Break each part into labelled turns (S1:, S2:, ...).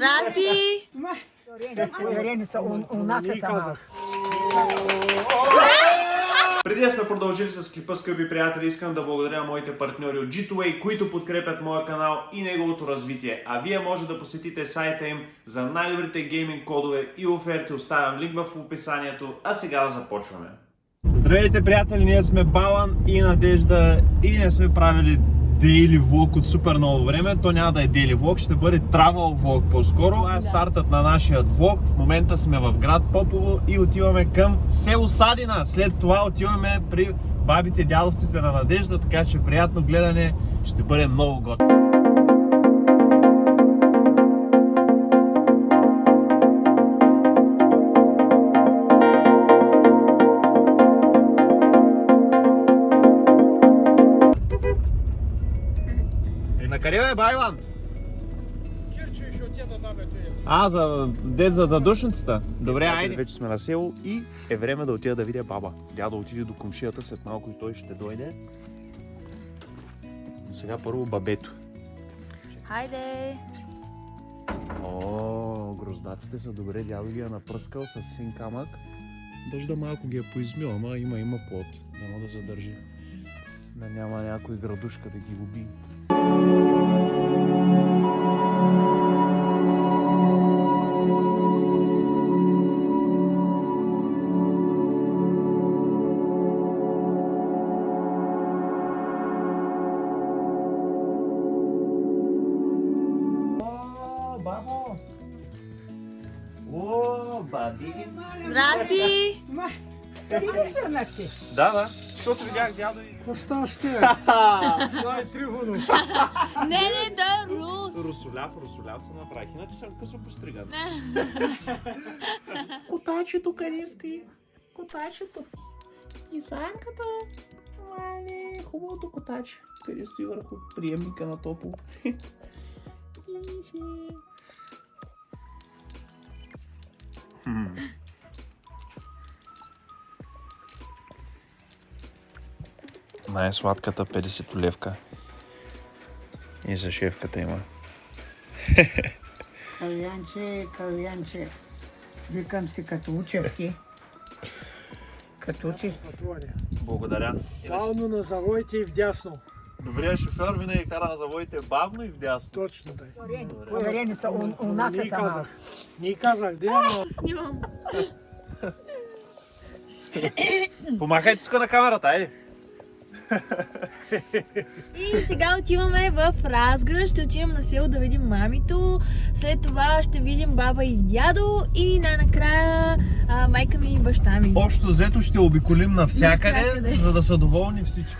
S1: Здрасти!
S2: Увереница, у нас е сама.
S3: Преди да сме продължили с клипа, скъпи приятели, искам да благодаря на моите партньори от G2A, които подкрепят моя канал и неговото развитие. А вие може да посетите сайта им за най-добрите гейминг кодове и оферти. Оставям линк в описанието, а сега да започваме. Здравейте, приятели, ние сме Балан и Надежда и не сме правили дейли влог от супер много време. То няма да е дейли влог, ще бъде travel влог по-скоро. Това е стартът на нашия влог. В момента сме в град Попово и отиваме към село Садина. След това отиваме при бабите, дядовците на Надежда, така че приятно гледане, ще бъде много готино. Накъде бе, Байлан?
S4: Кирчо ще отида там е той.
S3: За дъдушницата? Добре, айде. Вече сме на село и е време да отида да видя баба. Дядо отиде до комшията, след малко и той ще дойде. Но сега първо бабето.
S1: Хайде!
S3: О, гроздаците са добре, дядо ги е напръскал с син камък. Дъжда малко ги е поизмил, ама има плод. Няма да задържи. Да няма някой градушка да ги уби. Бабо! О, баби!
S1: Здрасти!
S2: Къде ли свърнахте?
S3: Да, защото видях дядо и...
S4: Коста сте. Това е Трифонов.
S1: Не, той е рус!
S3: Русоляв се направих, иначе съм късо постриган.
S5: Котачето къде сте? Котачето. И санката. Мале, хубавото котаче. Къде стои върху приемника на топло. Иси.
S3: Най-сладката 50 левка. И за шефката има.
S2: Калянче, викам си като учех ти. Като учех.
S3: Благодаря.
S4: Бавно на завоите и вдясно.
S3: Добрият шофьор винаги кара на завоите бавно и вдясно.
S4: Точно да е.
S2: Увереница, у нас е сама.
S4: Не казах, да но...
S1: Снимам.
S3: Помахайте тук на камерата, айде.
S1: И сега отиваме в Разград, ще отидем на село да видим мамито, след това ще видим баба и дядо и най-накрая майка ми и баща ми.
S3: Общо взето ще обиколим навсякъде,
S1: Навсякъде.
S3: за да са доволни всички.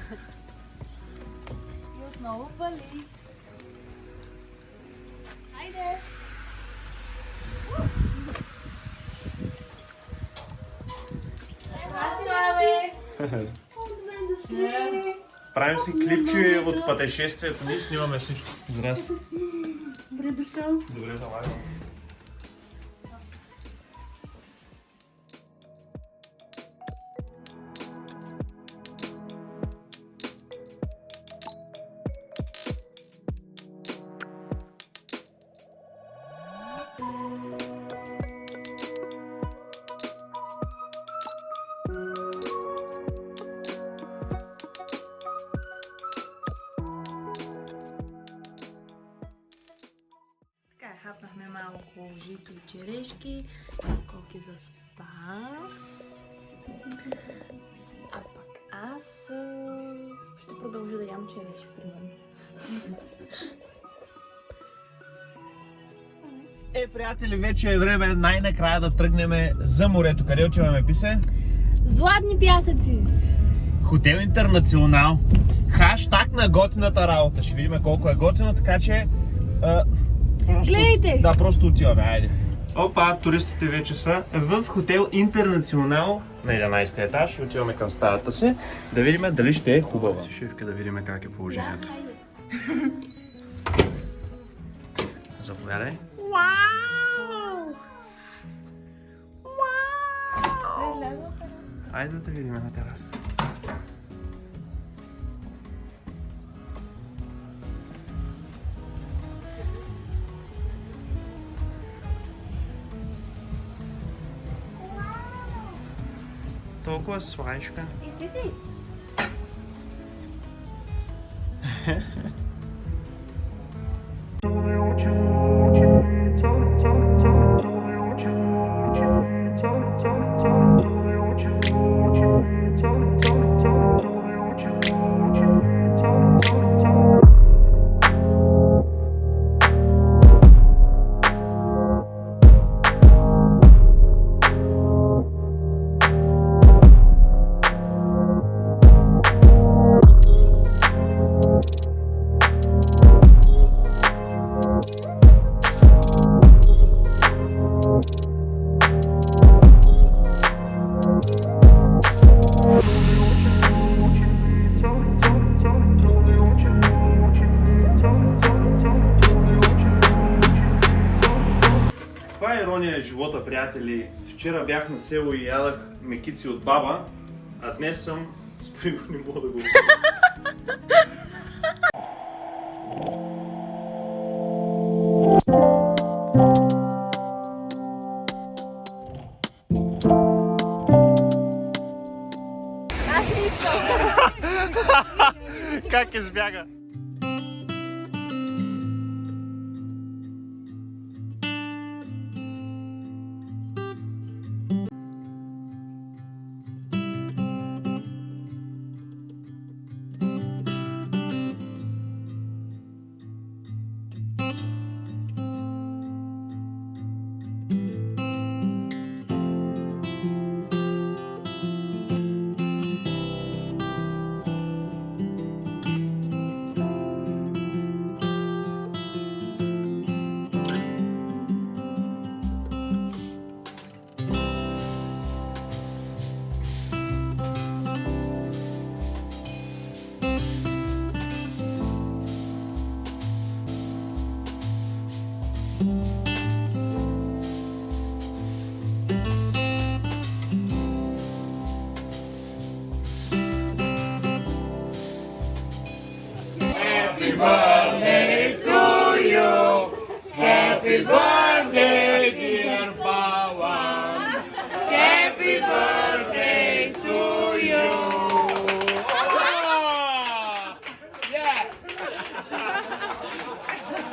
S1: И отново вали. Хайде! Здрасти, бабе!
S3: Правим си клипче от пътешествието ни, снимаме всичко. Здрасти.
S1: Добре дошъл.
S3: Добре, залагам.
S1: Така, хапнахме малко жито и черешки, коки за спа. А пък аз ще продължа да ям черешки, примерно.
S3: Приятели, вече е време най-накрая да тръгнем за морето. Къде отиваме, писе?
S1: Златни пясъци!
S3: Хотел Интернационал. Хаштаг на готината работа. Ще видим колко е готино, така че...
S1: Гледайте!
S3: Да, просто отиваме, айде. Опа, туристите вече са в хотел Интернационал на 11 етаж. Отиваме към стаята си да видим дали ще е хубава. Шефка, да видим как е положението. Заповядай.
S5: Вау!
S3: Айде да видим на терасата. толкова сланичка.
S1: И ти си.
S3: Това е ирония в живота, приятели. Вчера бях на село и ядах мекици от баба, а днес съм... Спри го, не мога да го...
S1: Аз не искам.
S3: Как избяга?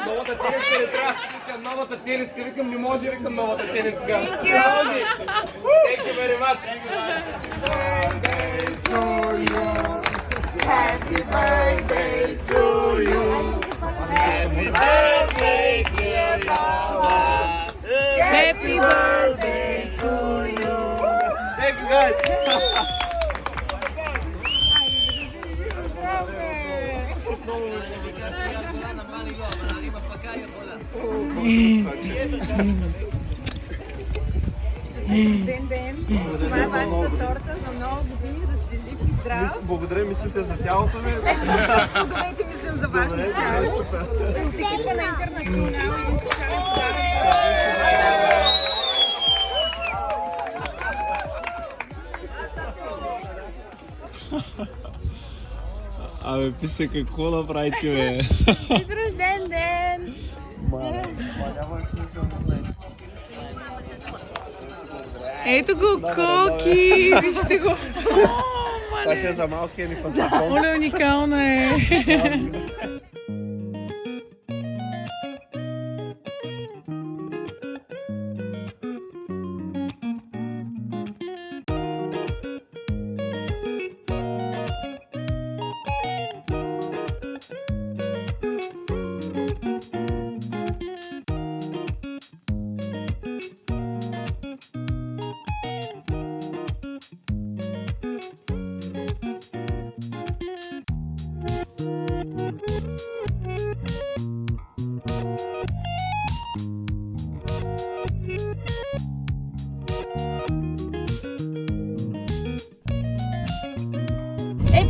S5: Новата тениска не трябва. Викам новата тениска. Викам не може, викам новата тениска. Не може. Thank you very much. Happy birthday to you. Happy birthday, dear Baba. Happy birthday to you. Thank you guys.
S2: Това е вашата торта за много години, да сте жив и здрав.
S5: Благодаря, мислите за тялото ми.
S2: Добрете мислим за вашето тяло. Стиките на интернационално.
S3: Абе, пише какво направите, бе?
S1: Честит рожден ден!
S6: Ето го, Коки! Вижте го!
S5: Това ще е за малкия ни фастафон.
S6: Оле, уникално е!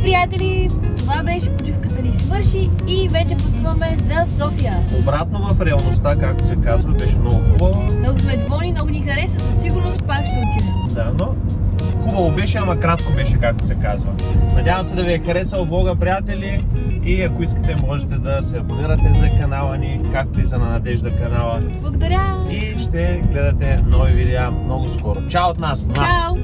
S1: Приятели, това беше почивката ни свърши и вече пътуваме за София.
S3: Обратно в реалността, както се казва, беше много хубаво.
S1: Много сме доволни, много ни хареса, със сигурност пак ще отидем.
S3: Да, но хубаво беше, ама кратко беше, както се казва. Надявам се да ви е харесал влога, приятели, и ако искате можете да се абонирате за канала ни, както и за на Надежда канала.
S1: Благодаря!
S3: И ще гледате нови видеа много скоро. Чао от нас!
S1: Чао!